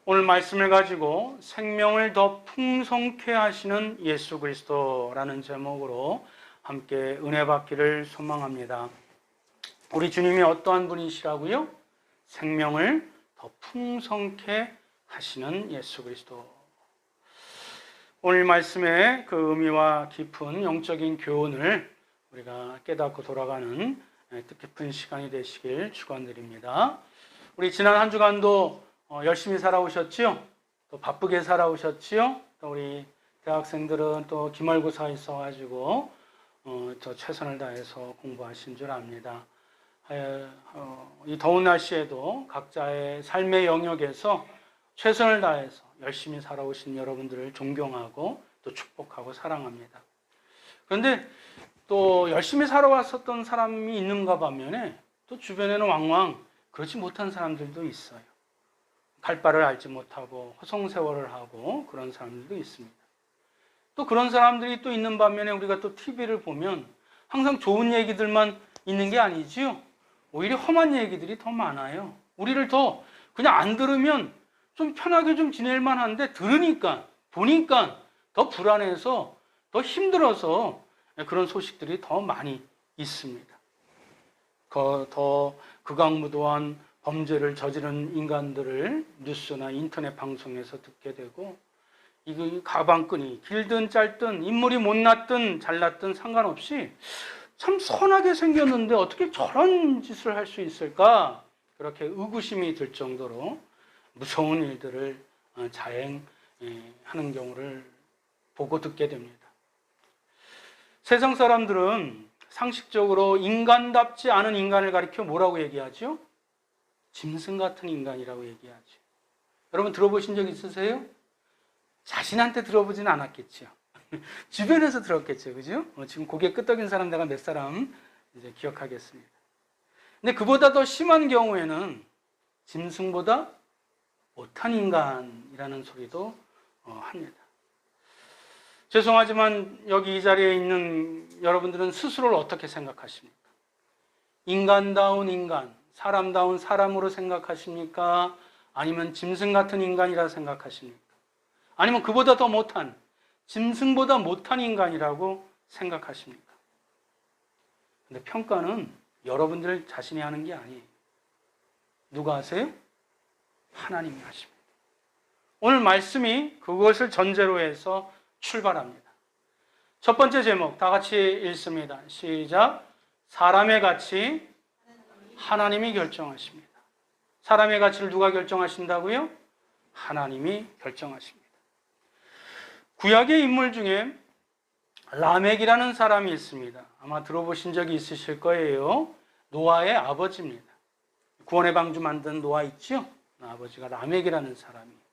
오늘 말씀을 가지고 생명을 더 풍성케 하시는 예수 그리스도라는 제목으로 함께 은혜 받기를 소망합니다. 우리 주님이 어떠한 분이시라고요? 생명을 더 풍성케 하시는 예수 그리스도. 오늘 말씀의 그 의미와 깊은 영적인 교훈을 우리가 깨닫고 돌아가는 뜻깊은 시간이 되시길 축원드립니다. 우리 지난 한 주간도 열심히 살아오셨지요? 또 바쁘게 살아오셨지요? 또 우리 대학생들은 또 기말고사 있어가지고 더 최선을 다해서 공부하신 줄 압니다. 이 더운 날씨에도 각자의 삶의 영역에서 최선을 다해서 열심히 살아오신 여러분들을 존경하고 또 축복하고 사랑합니다. 그런데 또 열심히 살아왔었던 사람이 있는가 반면에 또 주변에는 왕왕 그렇지 못한 사람들도 있어요. 갈 바를 알지 못하고 허송세월을 하고 그런 사람들도 있습니다. 또 그런 사람들이 또 있는 반면에 우리가 또 TV를 보면 항상 좋은 얘기들만 있는 게 아니지요. 오히려 험한 얘기들이 더 많아요. 우리를 더 그냥 안 들으면 좀 편하게 좀 지낼 만한데 들으니까 보니까 더 불안해서 더 힘들어서 그런 소식들이 더 많이 있습니다. 더 극악무도한 범죄를 저지른 인간들을 뉴스나 인터넷 방송에서 듣게 되고, 이거 가방끈이 길든 짧든 인물이 못났든 잘났든 상관없이 참 선하게 생겼는데 어떻게 저런 짓을 할 수 있을까? 그렇게 의구심이 들 정도로 무서운 일들을 자행하는 경우를 보고 듣게 됩니다. 세상 사람들은 상식적으로 인간답지 않은 인간을 가리켜 뭐라고 얘기하죠? 짐승 같은 인간이라고 얘기하죠. 여러분 들어보신 적 있으세요? 자신한테 들어보진 않았겠죠. 주변에서 들었겠죠. 그죠? 지금 고개 끄덕인 사람 내가 몇 사람 이제 기억하겠습니다. 근데 그보다 더 심한 경우에는 짐승보다 못한 인간이라는 소리도 합니다. 죄송하지만 여기 이 자리에 있는 여러분들은 스스로를 어떻게 생각하십니까? 인간다운 인간, 사람다운 사람으로 생각하십니까? 아니면 짐승 같은 인간이라 생각하십니까? 아니면 그보다 더 못한, 짐승보다 못한 인간이라고 생각하십니까? 근데 평가는 여러분들 자신이 하는 게 아니에요. 누가 하세요? 하나님이 하십니다. 오늘 말씀이 그것을 전제로 해서 출발합니다. 첫 번째 제목 다 같이 읽습니다. 시작. 사람의 가치 하나님이 결정하십니다. 사람의 가치를 누가 결정하신다고요? 하나님이 결정하십니다. 구약의 인물 중에 라멕이라는 사람이 있습니다. 아마 들어보신 적이 있으실 거예요. 노아의 아버지입니다. 구원의 방주 만든 노아 있죠? 아버지가 라멕이라는 사람이에요.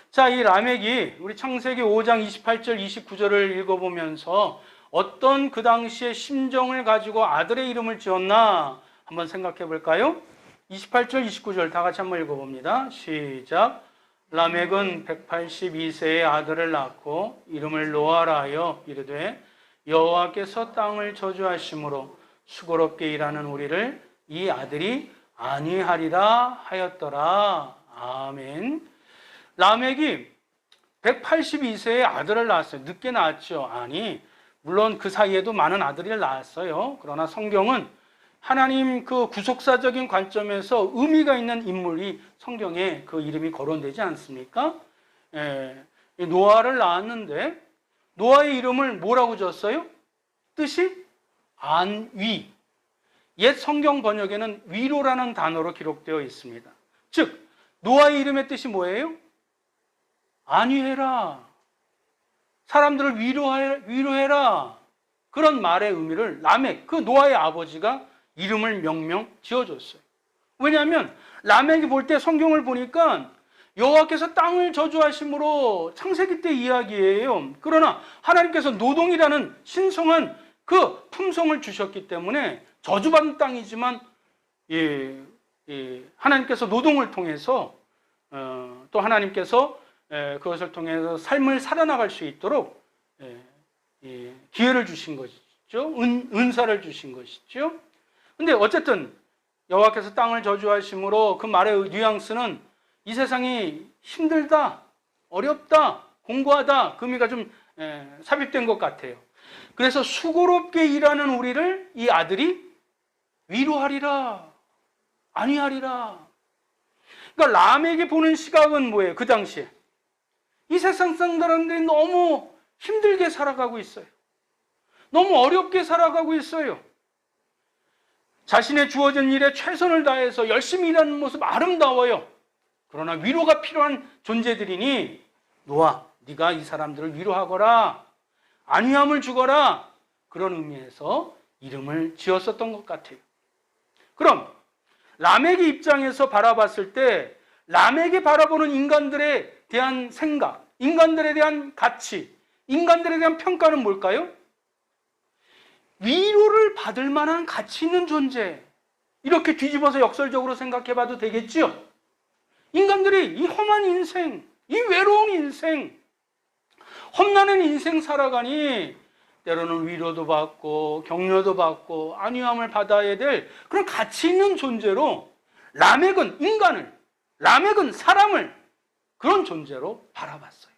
자, 이 라멕이 우리 창세기 5장 28절 29절을 읽어보면서 어떤 그 당시의 심정을 가지고 아들의 이름을 지었나 한번 생각해 볼까요? 28절 29절 다 같이 한번 읽어봅니다. 시작. 라멕은 182세의 아들을 낳고 이름을 노아라 하여 이르되 여호와께서 땅을 저주하심으로 수고롭게 일하는 우리를 이 아들이 안위하리라 하였더라. 아멘. 라멕이 182세의 아들을 낳았어요. 늦게 낳았죠. 아니, 물론 그 사이에도 많은 아들을 낳았어요. 그러나 성경은 하나님 그 구속사적인 관점에서 의미가 있는 인물이 성경에 그 이름이 거론되지 않습니까? 노아를 낳았는데 노아의 이름을 뭐라고 줬어요? 뜻이 안위. 옛 성경 번역에는 위로라는 단어로 기록되어 있습니다. 즉 노아의 이름의 뜻이 뭐예요? 안위해라. 사람들을 위로해라. 그런 말의 의미를 라멕, 그 노아의 아버지가 이름을 명명 지어줬어요. 왜냐하면 라멕이 볼 때 성경을 보니까 여호와께서 땅을 저주하심으로 창세기 때 이야기예요. 그러나 하나님께서 노동이라는 신성한 그 품성을 주셨기 때문에 저주받은 땅이지만 하나님께서 노동을 통해서 또 하나님께서 그것을 통해서 삶을 살아나갈 수 있도록 기회를 주신 것이죠. 은사를 주신 것이죠. 근데 어쨌든 여호와께서 땅을 저주하심으로 그 말의 뉘앙스는 이 세상이 힘들다, 어렵다, 공고하다, 그 의미가 좀 삽입된 것 같아요. 그래서 수고롭게 일하는 우리를 이 아들이 위로하리라, 안위하리라. 그러니까 람에게 보는 시각은 뭐예요? 그 당시에 이 세상 사람들이 너무 힘들게 살아가고 있어요. 너무 어렵게 살아가고 있어요. 자신의 주어진 일에 최선을 다해서 열심히 일하는 모습 아름다워요. 그러나 위로가 필요한 존재들이니 노아, 네가 이 사람들을 위로하거라, 안위함을 주거라, 그런 의미에서 이름을 지었었던 것 같아요. 그럼 람에게 입장에서 바라봤을 때 람에게 바라보는 인간들에 대한 생각, 인간들에 대한 가치, 인간들에 대한 평가는 뭘까요? 위로를 받을 만한 가치 있는 존재, 이렇게 뒤집어서 역설적으로 생각해 봐도 되겠지요. 인간들이 이 험한 인생, 이 외로운 인생, 험난한 인생 살아가니 때로는 위로도 받고 격려도 받고 안위함을 받아야 될 그런 가치 있는 존재로 라멕은 인간을, 라멕은 사람을 그런 존재로 바라봤어요.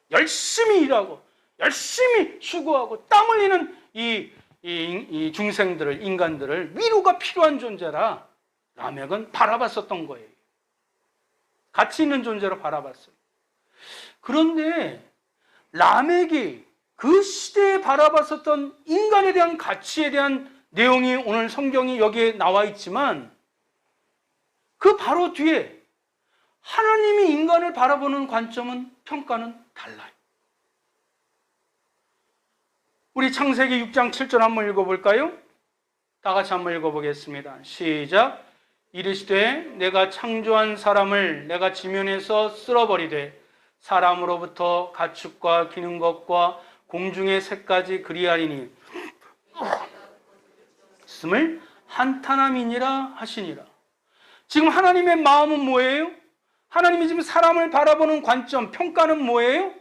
열심히 일하고 열심히 수고하고 땀 흘리는 이 중생들을, 인간들을 위로가 필요한 존재라 라멕은 바라봤었던 거예요. 가치 있는 존재로 바라봤어요. 그런데 라멕이 그 시대에 바라봤었던 인간에 대한 가치에 대한 내용이 오늘 성경이 여기에 나와 있지만 그 바로 뒤에 하나님이 인간을 바라보는 관점은, 평가는 달라요. 우리 창세기 6장 7절 한번 읽어볼까요? 다 같이 한번 읽어보겠습니다. 시작. 이르시되 내가 창조한 사람을 내가 지면에서 쓸어버리되 사람으로부터 가축과 기는 것과 공중의 새까지 그리하리니 있음을 한탄함이니라 하시니라. 지금 하나님의 마음은 뭐예요? 하나님이 지금 사람을 바라보는 관점, 평가는 뭐예요?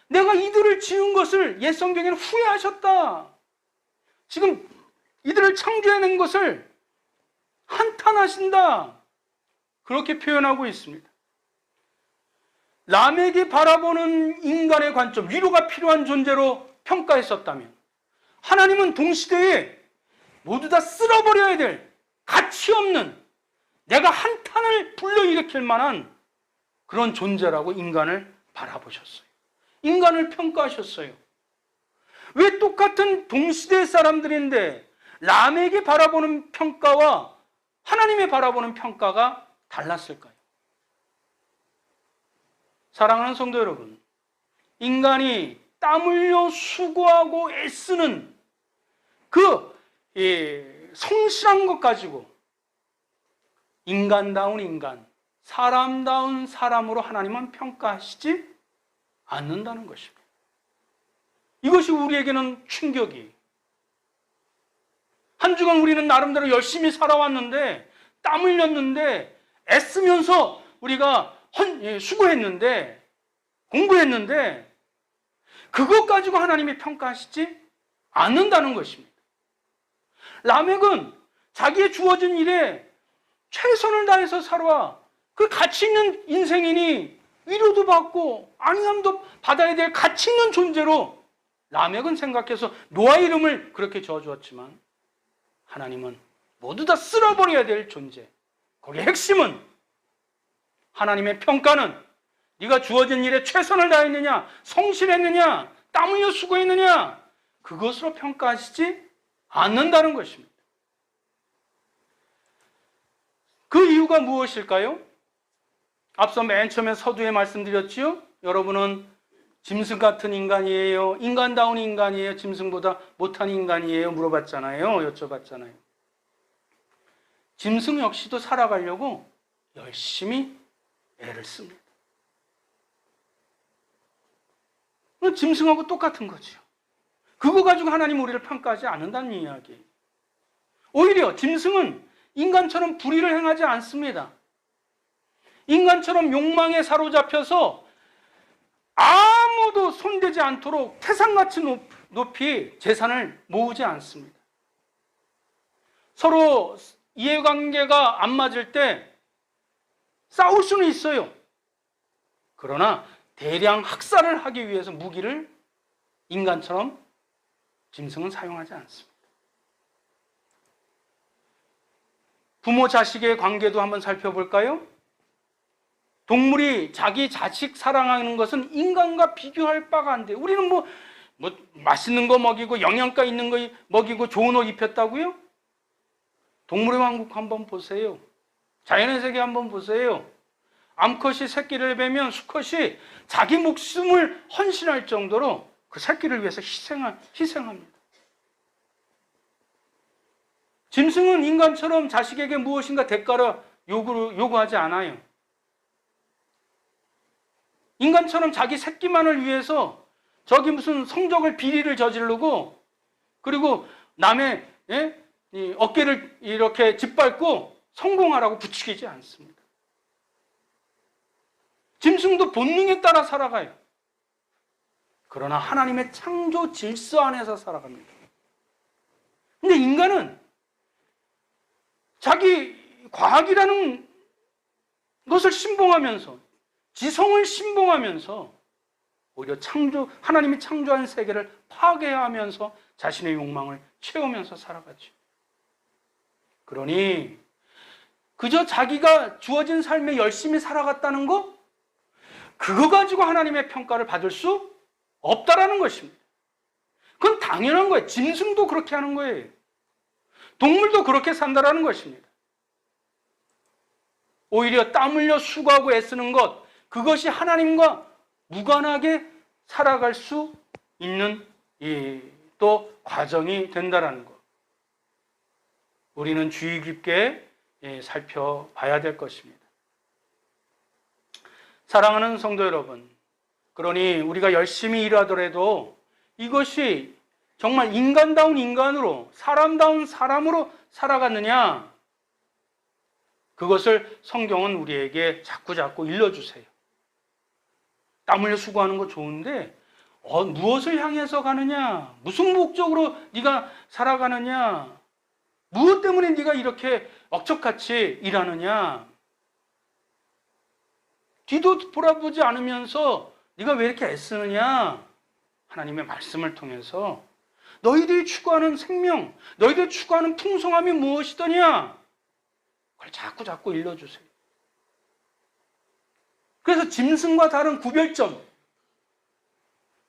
내가 이들을 지은 것을 옛 성경에는 후회하셨다. 지금 이들을 창조해낸 것을 한탄하신다. 그렇게 표현하고 있습니다. 람에게 바라보는 인간의 관점, 위로가 필요한 존재로 평가했었다면 하나님은 동시대에 모두 다 쓸어버려야 될 가치 없는, 내가 한탄을 불러일으킬 만한 그런 존재라고 인간을 바라보셨어요. 인간을 평가하셨어요. 왜 똑같은 동시대 사람들인데 람에게 바라보는 평가와 하나님의 바라보는 평가가 달랐을까요? 사랑하는 성도 여러분, 인간이 땀 흘려 수고하고 애쓰는 그 성실한 것 가지고 인간다운 인간, 사람다운 사람으로 하나님은 평가하시지 않는다는 것입니다. 이것이 우리에게는 충격이. 한 주간 우리는 나름대로 열심히 살아왔는데, 땀 흘렸는데, 애쓰면서 우리가 수고했는데, 공부했는데, 그것 가지고 하나님이 평가하시지 않는다는 것입니다. 라멕은 자기의 주어진 일에 최선을 다해서 살아와 그 가치 있는 인생이니 위로도 받고 안위함도 받아야 될 가치 있는 존재로 라멕은 생각해서 노아 이름을 그렇게 지어주었지만 하나님은 모두 다 쓸어버려야 될 존재. 거기에 핵심은 하나님의 평가는 네가 주어진 일에 최선을 다했느냐, 성실했느냐, 땀 흘려 수고했느냐, 그것으로 평가하시지 않는다는 것입니다. 그 이유가 무엇일까요? 앞서 맨 처음에 서두에 말씀드렸지요. 여러분은 짐승 같은 인간이에요, 인간다운 인간이에요, 짐승보다 못한 인간이에요 물어봤잖아요. 여쭤봤잖아요. 짐승 역시도 살아가려고 열심히 애를 씁니다. 짐승하고 똑같은 거죠. 그거 가지고 하나님 우리를 평가하지 않는다는 이야기. 오히려 짐승은 인간처럼 불의를 행하지 않습니다. 인간처럼 욕망에 사로잡혀서 아무도 손대지 않도록 태산같이 높이 재산을 모으지 않습니다. 서로 이해관계가 안 맞을 때 싸울 수는 있어요. 그러나 대량 학살을 하기 위해서 무기를 인간처럼 짐승은 사용하지 않습니다. 부모 자식의 관계도 한번 살펴볼까요? 동물이 자기 자식 사랑하는 것은 인간과 비교할 바가 안 돼요. 우리는 뭐 맛있는 거 먹이고 영양가 있는 거 먹이고 좋은 옷 입혔다고요? 동물의 왕국 한번 보세요. 자연의 세계 한번 보세요. 암컷이 새끼를 베면 수컷이 자기 목숨을 헌신할 정도로 그 새끼를 위해서 희생합니다. 짐승은 인간처럼 자식에게 무엇인가 대가를 요구하지 않아요. 인간처럼 자기 새끼만을 위해서 저기 무슨 성적을 비리를 저지르고 그리고 남의 이 어깨를 이렇게 짓밟고 성공하라고 부추기지 않습니다. 짐승도 본능에 따라 살아가요. 그러나 하나님의 창조 질서 안에서 살아갑니다. 근데 인간은 자기 과학이라는 것을 신봉하면서 지성을 신봉하면서 오히려 하나님이 창조한 세계를 파괴하면서 자신의 욕망을 채우면서 살아가죠. 그러니 그저 자기가 주어진 삶에 열심히 살아갔다는 거, 그거 가지고 하나님의 평가를 받을 수 없다라는 것입니다. 그건 당연한 거예요. 짐승도 그렇게 하는 거예요. 동물도 그렇게 산다라는 것입니다. 오히려 땀 흘려 수고하고 애쓰는 것, 그것이 하나님과 무관하게 살아갈 수 있는 또 과정이 된다라는 것. 우리는 주의 깊게 살펴봐야 될 것입니다. 사랑하는 성도 여러분, 그러니 우리가 열심히 일하더라도 이것이 정말 인간다운 인간으로, 사람다운 사람으로 살아갔느냐? 그것을 성경은 우리에게 자꾸 일러주세요. 땀 흘려 수고하는 거 좋은데 무엇을 향해서 가느냐? 무슨 목적으로 네가 살아가느냐? 무엇 때문에 네가 이렇게 억척같이 일하느냐? 뒤도 돌아보지 않으면서 네가 왜 이렇게 애쓰느냐? 하나님의 말씀을 통해서 너희들이 추구하는 생명, 너희들이 추구하는 풍성함이 무엇이더냐? 그걸 자꾸 일러주세요. 그래서 짐승과 다른 구별점,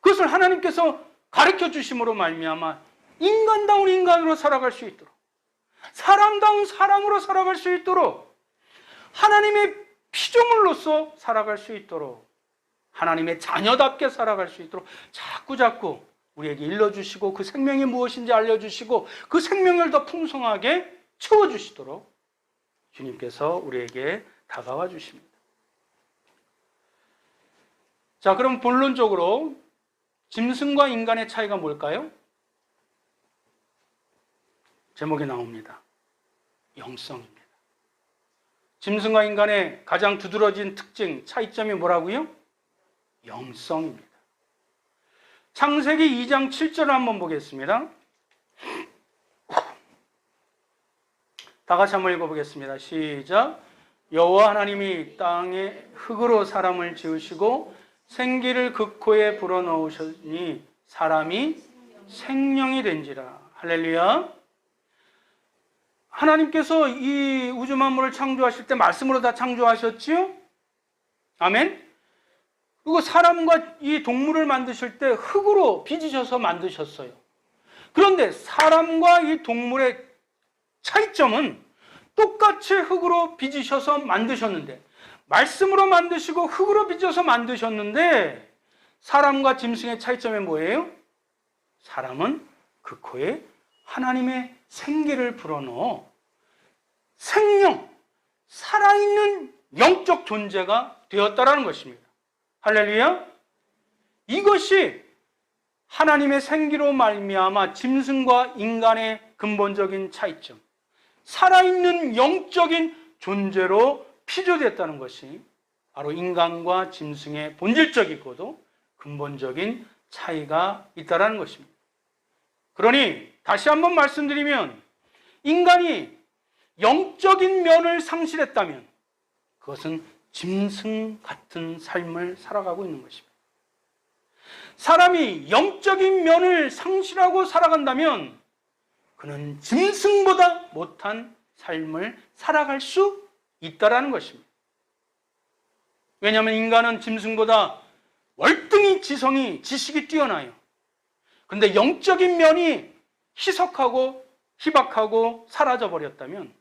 그것을 하나님께서 가르쳐 주심으로 말미암아 인간다운 인간으로 살아갈 수 있도록, 사람다운 사람으로 살아갈 수 있도록, 하나님의 피조물로서 살아갈 수 있도록, 하나님의 자녀답게 살아갈 수 있도록 자꾸 우리에게 일러주시고 그 생명이 무엇인지 알려주시고 그 생명을 더 풍성하게 채워주시도록 주님께서 우리에게 다가와 주십니다. 자, 그럼 본론적으로 짐승과 인간의 차이가 뭘까요? 제목에 나옵니다. 영성입니다. 짐승과 인간의 가장 두드러진 특징, 차이점이 뭐라고요? 영성입니다. 창세기 2장 7절을 한번 보겠습니다. 다 같이 한번 읽어보겠습니다. 시작. 여호와 하나님이 땅에 흙으로 사람을 지으시고 생기를 그 코에 불어넣으시니 사람이 생명이 된지라. 할렐루야. 하나님께서 이 우주 만물을 창조하실 때 말씀으로 다 창조하셨지요? 아멘. 그리고 사람과 이 동물을 만드실 때 흙으로 빚으셔서 만드셨어요. 그런데 사람과 이 동물의 차이점은 똑같이 흙으로 빚으셔서 만드셨는데, 말씀으로 만드시고 흙으로 빚어서 만드셨는데, 사람과 짐승의 차이점이 뭐예요? 사람은 그 코에 하나님의 생기를 불어넣어 생명, 살아있는 영적 존재가 되었다라는 것입니다. 할렐루야. 이것이 하나님의 생기로 말미암아 짐승과 인간의 근본적인 차이점, 살아있는 영적인 존재로 피조됐다는 것이 바로 인간과 짐승의 본질적이고도 근본적인 차이가 있다는 것입니다. 그러니 다시 한번 말씀드리면, 인간이 영적인 면을 상실했다면, 그것은 짐승 같은 삶을 살아가고 있는 것입니다. 사람이 영적인 면을 상실하고 살아간다면 그는 짐승보다 못한 삶을 살아갈 수 있다라는 것입니다. 왜냐하면 인간은 짐승보다 월등히 지식이 뛰어나요. 그런데 영적인 면이 희석하고 희박하고 사라져 버렸다면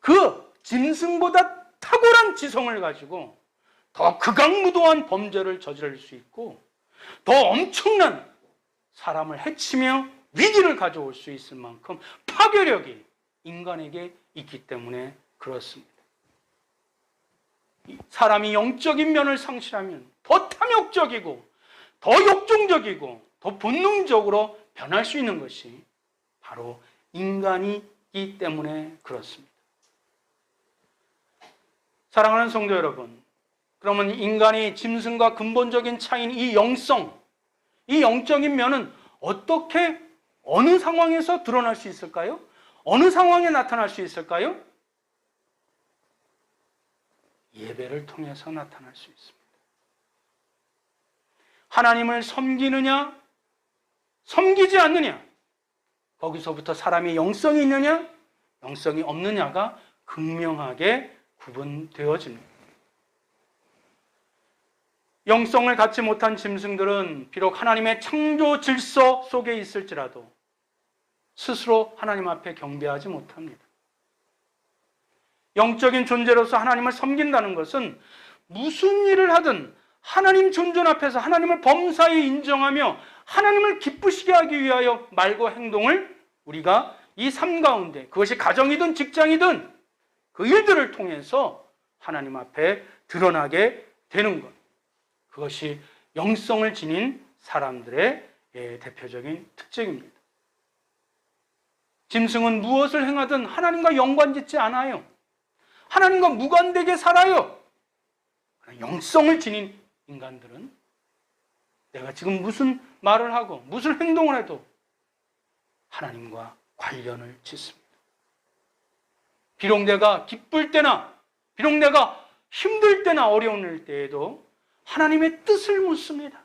그 짐승보다 탁월한 지성을 가지고 더 극악무도한 범죄를 저지를 수 있고 더 엄청난 사람을 해치며 위기를 가져올 수 있을 만큼 파괴력이 인간에게 있기 때문에 그렇습니다. 사람이 영적인 면을 상실하면 더 탐욕적이고 더 역종적이고 더 본능적으로 변할 수 있는 것이 바로 인간이기 때문에 그렇습니다. 사랑하는 성도 여러분, 그러면 인간이 짐승과 근본적인 차이인 이 영성, 이 영적인 면은 어떻게 어느 상황에서 드러날 수 있을까요? 어느 상황에 나타날 수 있을까요? 예배를 통해서 나타날 수 있습니다. 하나님을 섬기느냐, 섬기지 않느냐, 거기서부터 사람이 영성이 있느냐, 영성이 없느냐가 극명하게 구분되어집니다. 영성을 갖지 못한 짐승들은 비록 하나님의 창조 질서 속에 있을지라도 스스로 하나님 앞에 경배하지 못합니다. 영적인 존재로서 하나님을 섬긴다는 것은 무슨 일을 하든 하나님 존존 앞에서 하나님을 범사에 인정하며 하나님을 기쁘시게 하기 위하여 말과 행동을 우리가 이 삶 가운데, 그것이 가정이든 직장이든 그 일들을 통해서 하나님 앞에 드러나게 되는 것, 그것이 영성을 지닌 사람들의 대표적인 특징입니다. 짐승은 무엇을 행하든 하나님과 연관짓지 않아요. 하나님과 무관되게 살아요. 영성을 지닌 인간들은 내가 지금 무슨 말을 하고 무슨 행동을 해도 하나님과 관련을 짓습니다. 비록 내가 기쁠 때나 비록 내가 힘들 때나 어려울 때에도 하나님의 뜻을 묻습니다.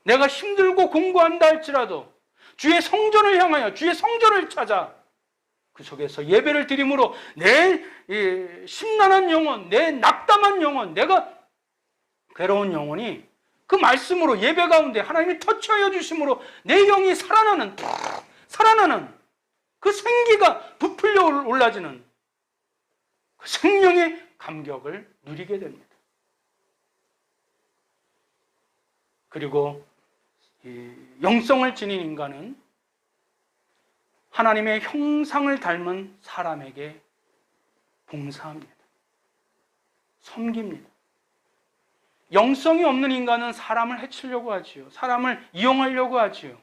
내가 힘들고 공부한다 할지라도 주의 성전을 향하여 주의 성전을 찾아 그 속에서 예배를 드림으로 내 심란한 영혼, 내 낙담한 영혼, 내가 괴로운 영혼이 그 말씀으로 예배 가운데 하나님이 터치하여 주심으로 내 영이 살아나는 그 생기가 부풀려 올라지는 그 생명의 감격을 누리게 됩니다. 그리고 이 영성을 지닌 인간은 하나님의 형상을 닮은 사람에게 봉사합니다. 섬깁니다. 영성이 없는 인간은 사람을 해치려고 하지요. 사람을 이용하려고 하지요.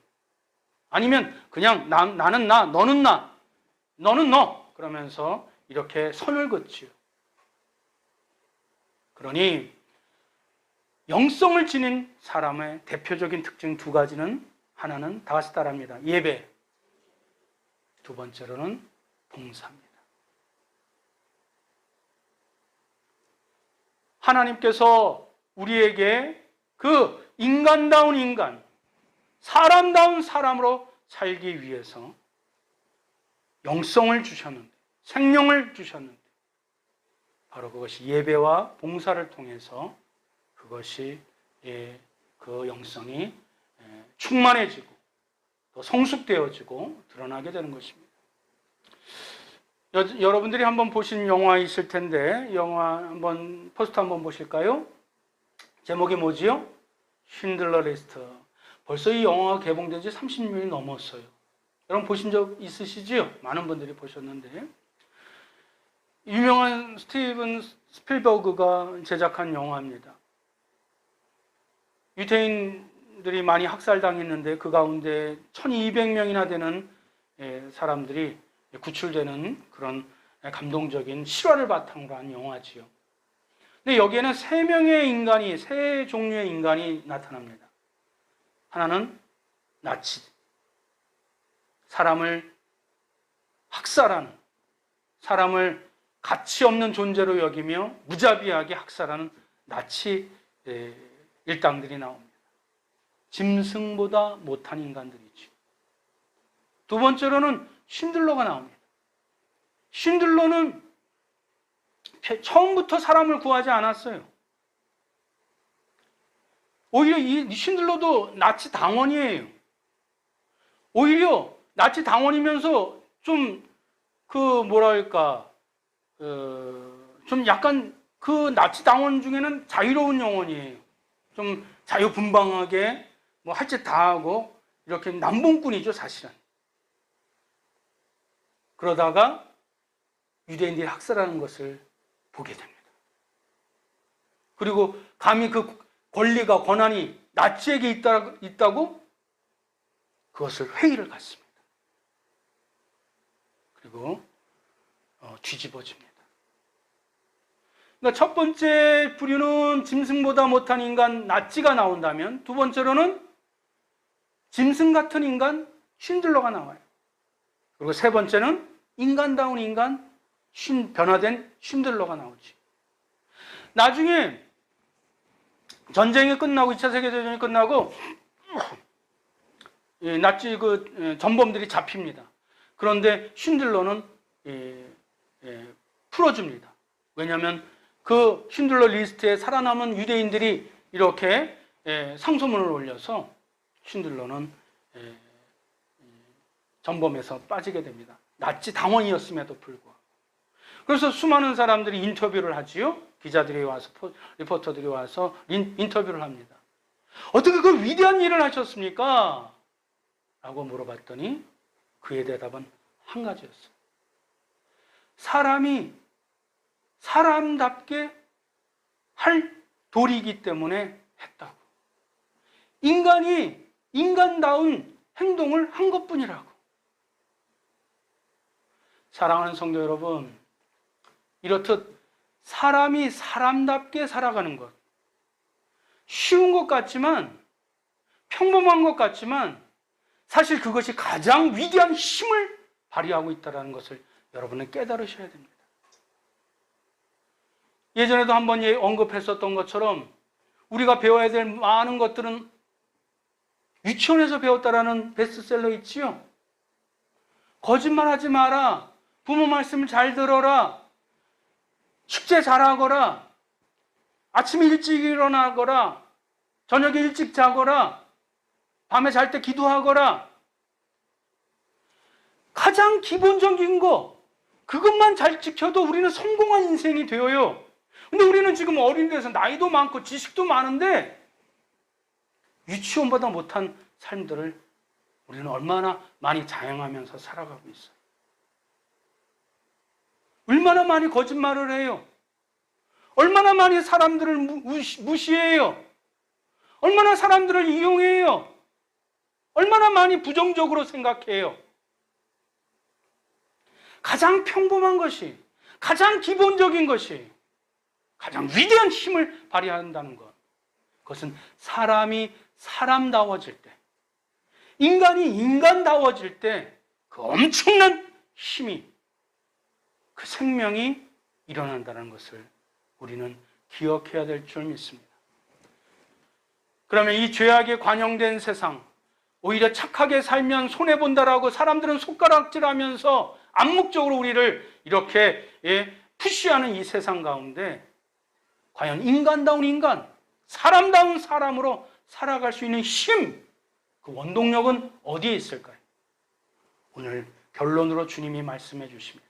아니면 그냥 나는 나, 너는 나, 너는 너 그러면서 이렇게 선을 긋지요. 그러니 영성을 지닌 사람의 대표적인 특징 두 가지는 하나는 다 같이 따라합니다. 예배. 두 번째로는 봉사입니다. 하나님께서 우리에게 그 인간다운 인간, 사람다운 사람으로 살기 위해서 영성을 주셨는데, 생명을 주셨는데 바로 그것이 예배와 봉사를 통해서 그것이 그 영성이 충만해지고 또 성숙되어지고 드러나게 되는 것입니다. 여러분들이 한번 보신 영화 있을 텐데 영화 한번 포스터 한번 보실까요? 제목이 뭐지요? 쉰들러 리스트. 벌써 이 영화가 개봉된 지 30년이 넘었어요. 여러분 보신 적 있으시지요? 많은 분들이 보셨는데 유명한 스티븐 스필버그가 제작한 영화입니다. 유태인들이 많이 학살당했는데 그 가운데 1200명이나 되는 사람들이 구출되는 그런 감동적인 실화를 바탕으로 한 영화지요. 근데 여기에는 세 종류의 인간이 나타납니다. 하나는 나치, 사람을 학살하는, 사람을 가치 없는 존재로 여기며 무자비하게 학살하는 나치 일당들이 나옵니다. 짐승보다 못한 인간들이죠. 두 번째로는 신들러가 나옵니다. 신들러는 처음부터 사람을 구하지 않았어요. 오히려 이 신들러도 나치 당원이에요. 오히려 나치 당원이면서 좀 좀 약간 그 나치 당원 중에는 자유로운 영혼이에요. 좀 자유분방하게 뭐 할 짓 다 하고 이렇게 남봉꾼이죠, 사실은. 그러다가 유대인들이 학살하는 것을 보게 됩니다. 그리고 감히 그 권리가 권한이 나치에게 있다고 그것을 회의를 갖습니다. 그리고 뒤집어집니다. 그러니까 첫 번째 부류는 짐승보다 못한 인간 나치가 나온다면, 두 번째로는 짐승 같은 인간 신들러가 나와요. 그리고 세 번째는 인간다운 인간 변화된 신들러가 나오지. 나중에 전쟁이 끝나고 2차 세계대전이 끝나고 나치 전범들이 잡힙니다. 그런데 신들러는 풀어줍니다. 왜냐하면 그 신들러 리스트에 살아남은 유대인들이 이렇게 상소문을 올려서 신들러는 전범에서 빠지게 됩니다. 나치 당원이었음에도 불구하고. 그래서 수많은 사람들이 인터뷰를 하지요. 기자들이 와서, 리포터들이 와서 인터뷰를 합니다. 어떻게 그 위대한 일을 하셨습니까? 라고 물어봤더니 그의 대답은 한 가지였어요. 사람이 사람답게 할 도리이기 때문에 했다고. 인간이 인간다운 행동을 한 것뿐이라고. 사랑하는 성도 여러분, 이렇듯 사람이 사람답게 살아가는 것, 쉬운 것 같지만, 평범한 것 같지만 사실 그것이 가장 위대한 힘을 발휘하고 있다는 것을 여러분은 깨달으셔야 됩니다. 예전에도 한번 언급했었던 것처럼 우리가 배워야 될 많은 것들은 유치원에서 배웠다라는 베스트셀러 있지요. 거짓말하지 마라. 부모 말씀을 잘 들어라. 숙제 잘하거라. 아침에 일찍 일어나거라. 저녁에 일찍 자거라. 밤에 잘 때 기도하거라. 가장 기본적인 거, 그것만 잘 지켜도 우리는 성공한 인생이 되어요. 근데 우리는 지금 어린 데서 나이도 많고 지식도 많은데 유치원보다 못한 삶들을 우리는 얼마나 많이 자행하면서 살아가고 있어요. 얼마나 많이 거짓말을 해요. 얼마나 많이 사람들을 무시해요. 얼마나 사람들을 이용해요. 얼마나 많이 부정적으로 생각해요. 가장 평범한 것이, 가장 기본적인 것이 가장 위대한 힘을 발휘한다는 것. 그것은 사람이 사람다워질 때, 인간이 인간다워질 때 그 엄청난 힘이, 그 생명이 일어난다는 것을 우리는 기억해야 될 줄 믿습니다. 그러면 이 죄악에 관영된 세상, 오히려 착하게 살면 손해본다라고 사람들은 손가락질하면서 암묵적으로 우리를 이렇게 푸시하는 이 세상 가운데 과연 인간다운 인간, 사람다운 사람으로 살아갈 수 있는 힘, 그 원동력은 어디에 있을까요? 오늘 결론으로 주님이 말씀해 주십니다.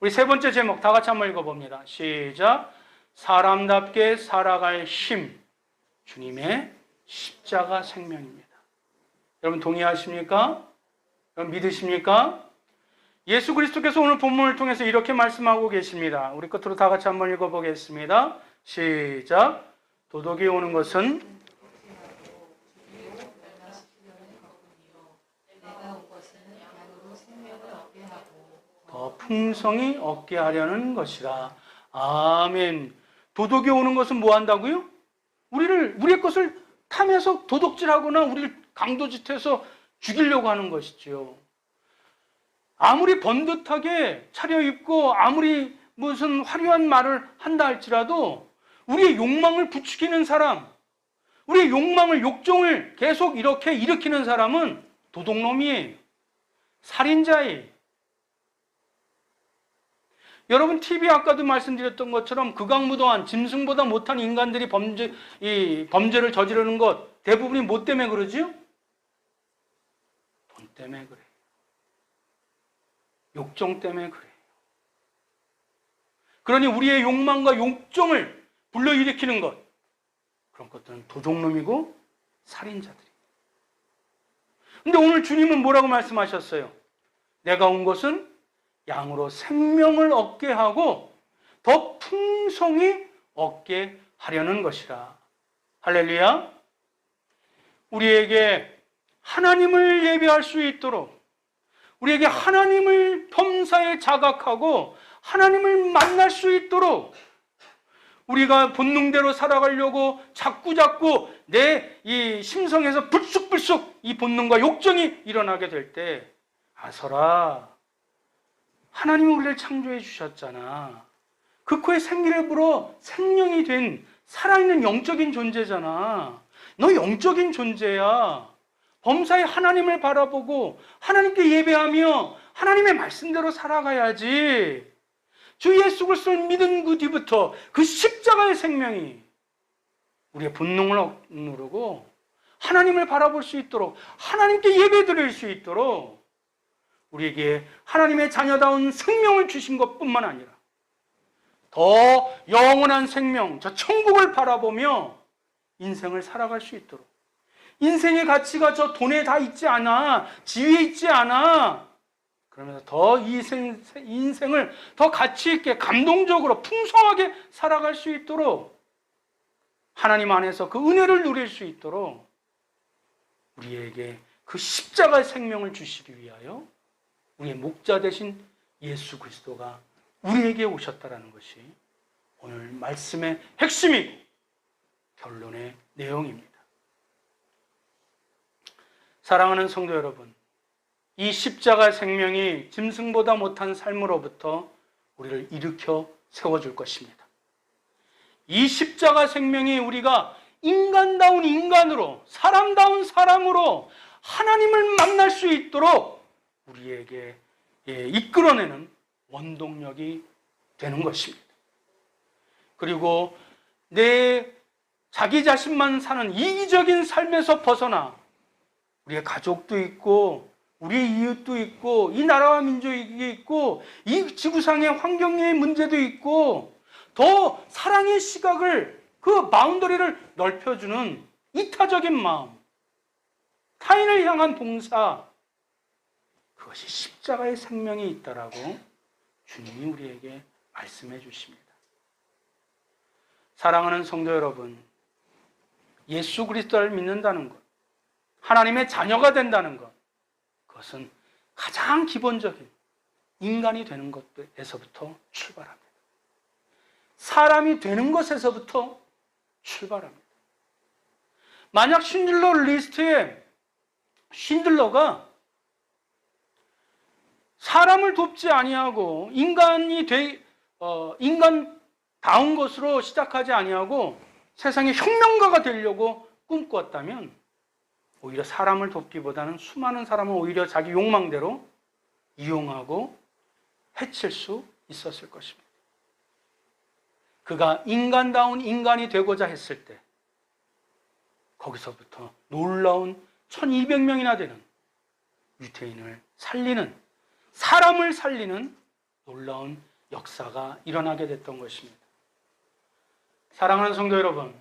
우리 세 번째 제목 다 같이 한번 읽어봅니다. 시작. 사람답게 살아갈 힘, 주님의 십자가 생명입니다. 여러분 동의하십니까? 여러분 믿으십니까? 예수 그리스도께서 오늘 본문을 통해서 이렇게 말씀하고 계십니다. 우리 끝으로 다 같이 한번 읽어보겠습니다. 시작. 도덕이 오는 것은 더 풍성히 얻게 하려는 것이라. 아멘. 도덕이 오는 것은 뭐 한다고요? 우리의 것을 탐해서 도둑질하거나 우리를 강도짓해서 죽이려고 하는 것이지요. 아무리 번듯하게 차려입고 아무리 무슨 화려한 말을 한다 할지라도 우리의 욕망을 부추기는 사람, 우리의 욕망을, 욕정을 계속 이렇게 일으키는 사람은 도둑놈이에요. 살인자예요. 여러분, TV 아까도 말씀드렸던 것처럼 극악무도한 짐승보다 못한 인간들이 범죄를 저지르는 것 대부분이 뭐 때문에 그러지요? 돈 때문에 그래요. 욕정 때문에 그래요. 그러니 우리의 욕망과 욕정을 불러일으키는 것, 그런 것들은 도둑놈이고 살인자들이에요. 근데 오늘 주님은 뭐라고 말씀하셨어요? 내가 온 것은 양으로 생명을 얻게 하고 더 풍성히 얻게 하려는 것이라. 할렐루야. 우리에게 하나님을 예배할 수 있도록, 우리에게 하나님을 범사에 자각하고 하나님을 만날 수 있도록, 우리가 본능대로 살아가려고 자꾸 내 이 심성에서 불쑥불쑥 이 본능과 욕정이 일어나게 될 때, 아서라, 하나님이 우리를 창조해 주셨잖아. 그 코에 생기를 불어 생명이 된 살아있는 영적인 존재잖아. 너 영적인 존재야. 범사에 하나님을 바라보고 하나님께 예배하며 하나님의 말씀대로 살아가야지. 주 예수 그리스도를 믿은 그 뒤부터 그 십자가의 생명이 우리의 본능을 억누르고 하나님을 바라볼 수 있도록, 하나님께 예배드릴 수 있도록 우리에게 하나님의 자녀다운 생명을 주신 것뿐만 아니라 더 영원한 생명, 저 천국을 바라보며 인생을 살아갈 수 있도록, 인생의 가치가 저 돈에 다 있지 않아, 지위에 있지 않아, 그러면서 더 이 인생을 더 가치 있게 감동적으로 풍성하게 살아갈 수 있도록, 하나님 안에서 그 은혜를 누릴 수 있도록 우리에게 그 십자가의 생명을 주시기 위하여 우리의 목자 되신 예수 그리스도가 우리에게 오셨다라는 것이 오늘 말씀의 핵심이고 결론의 내용입니다. 사랑하는 성도 여러분, 이 십자가의 생명이 짐승보다 못한 삶으로부터 우리를 일으켜 세워줄 것입니다. 이 십자가 생명이 우리가 인간다운 인간으로, 사람다운 사람으로 하나님을 만날 수 있도록 우리에게 이끌어내는 원동력이 되는 것입니다. 그리고 내 자기 자신만 사는 이기적인 삶에서 벗어나 우리의 가족도 있고 우리의 이웃도 있고 이 나라와 민족이 있고 이 지구상의 환경의 문제도 있고 더 사랑의 시각을, 그 바운더리를 넓혀주는 이타적인 마음, 타인을 향한 봉사, 그것이 십자가의 생명이 있다라고 주님이 우리에게 말씀해 주십니다. 사랑하는 성도 여러분, 예수 그리스도를 믿는다는 것, 하나님의 자녀가 된다는 것, 그것은 가장 기본적인 인간이 되는 것에서부터 출발합니다. 사람이 되는 것에서부터 출발합니다. 만약 쉰들러 리스트에 쉰들러가 사람을 돕지 아니하고 인간다운 것으로 시작하지 아니하고 세상의 혁명가가 되려고 꿈꾸었다면 오히려 사람을 돕기보다는 수많은 사람을 오히려 자기 욕망대로 이용하고 해칠 수 있었을 것입니다. 그가 인간다운 인간이 되고자 했을 때 거기서부터 놀라운 1200명이나 되는 유대인을 살리는, 사람을 살리는 놀라운 역사가 일어나게 됐던 것입니다. 사랑하는 성도 여러분,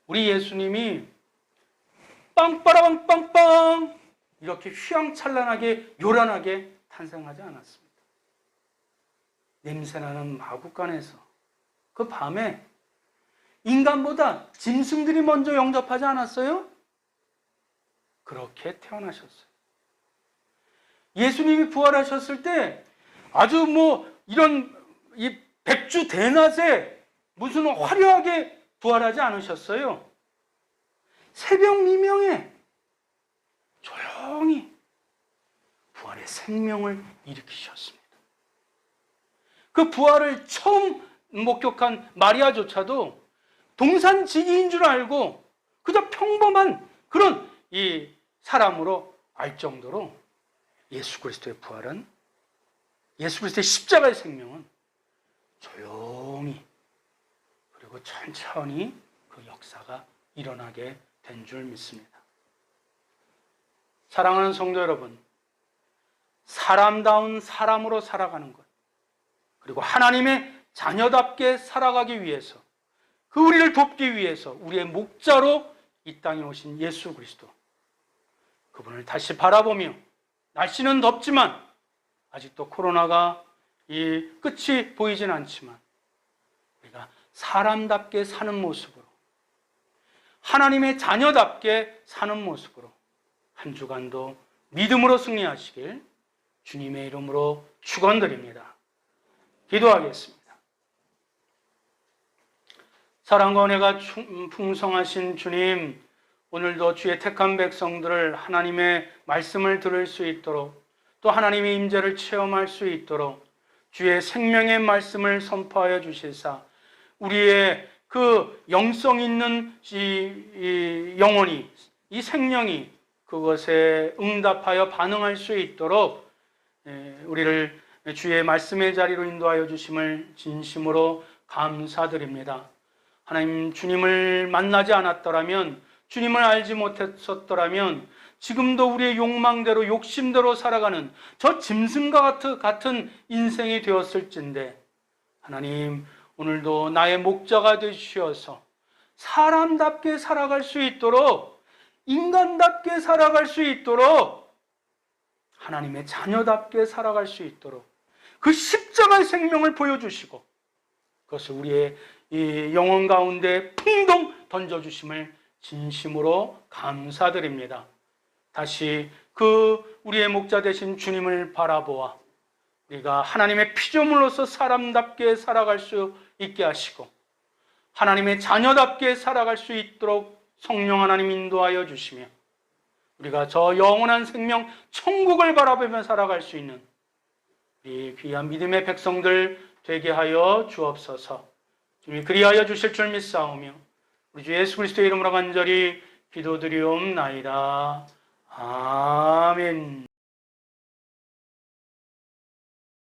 우리 예수님이 빵빠라빵빵빵 이렇게 휘황찬란하게 요란하게 탄생하지 않았습니다. 냄새나는 마구간에서 그 밤에 인간보다 짐승들이 먼저 영접하지 않았어요? 그렇게 태어나셨어요. 예수님이 부활하셨을 때 아주 이런 이 백주 대낮에 무슨 화려하게 부활하지 않으셨어요. 새벽 미명에 조용히 부활의 생명을 일으키셨습니다. 그 부활을 처음 목격한 마리아조차도 동산지기인 줄 알고 그저 평범한 그런 이 사람으로 알 정도로 예수 그리스도의 부활은, 예수 그리스도의 십자가의 생명은 조용히 그리고 천천히 그 역사가 일어나게 된 줄 믿습니다. 사랑하는 성도 여러분, 사람다운 사람으로 살아가는 것, 그리고 하나님의 자녀답게 살아가기 위해서, 그 우리를 돕기 위해서 우리의 목자로 이 땅에 오신 예수 그리스도, 그분을 다시 바라보며, 날씨는 덥지만 아직도 코로나가 이 끝이 보이진 않지만 우리가 사람답게 사는 모습으로, 하나님의 자녀답게 사는 모습으로 한 주간도 믿음으로 승리하시길 주님의 이름으로 축원드립니다. 기도하겠습니다. 사랑과 은혜가 풍성하신 주님, 오늘도 주의 택한 백성들을 하나님의 말씀을 들을 수 있도록, 또 하나님의 임재를 체험할 수 있도록 주의 생명의 말씀을 선포하여 주시사 우리의 그 영성 있는 이 영혼이, 이 생명이 그것에 응답하여 반응할 수 있도록 우리를 주의 말씀의 자리로 인도하여 주심을 진심으로 감사드립니다. 하나님, 주님을 만나지 않았더라면, 주님을 알지 못했었더라면 지금도 우리의 욕망대로, 욕심대로 살아가는 저 짐승과 같은 인생이 되었을진데, 하나님, 오늘도 나의 목자가 되시어서 사람답게 살아갈 수 있도록, 인간답게 살아갈 수 있도록, 하나님의 자녀답게 살아갈 수 있도록 그 십자가의 생명을 보여주시고 그것을 우리의 이 영혼 가운데 풍덩 던져주심을 진심으로 감사드립니다. 다시 그 우리의 목자 되신 주님을 바라보아 우리가 하나님의 피조물로서 사람답게 살아갈 수 있게 하시고 하나님의 자녀답게 살아갈 수 있도록 성령 하나님 인도하여 주시며 우리가 저 영원한 생명 천국을 바라보며 살아갈 수 있는 이 귀한 믿음의 백성들 되게 하여 주옵소서. 주님이 그리하여 주실 줄 믿사오며 우리 주 예수 그리스도의 이름으로 간절히 기도드리옵나이다. 아멘.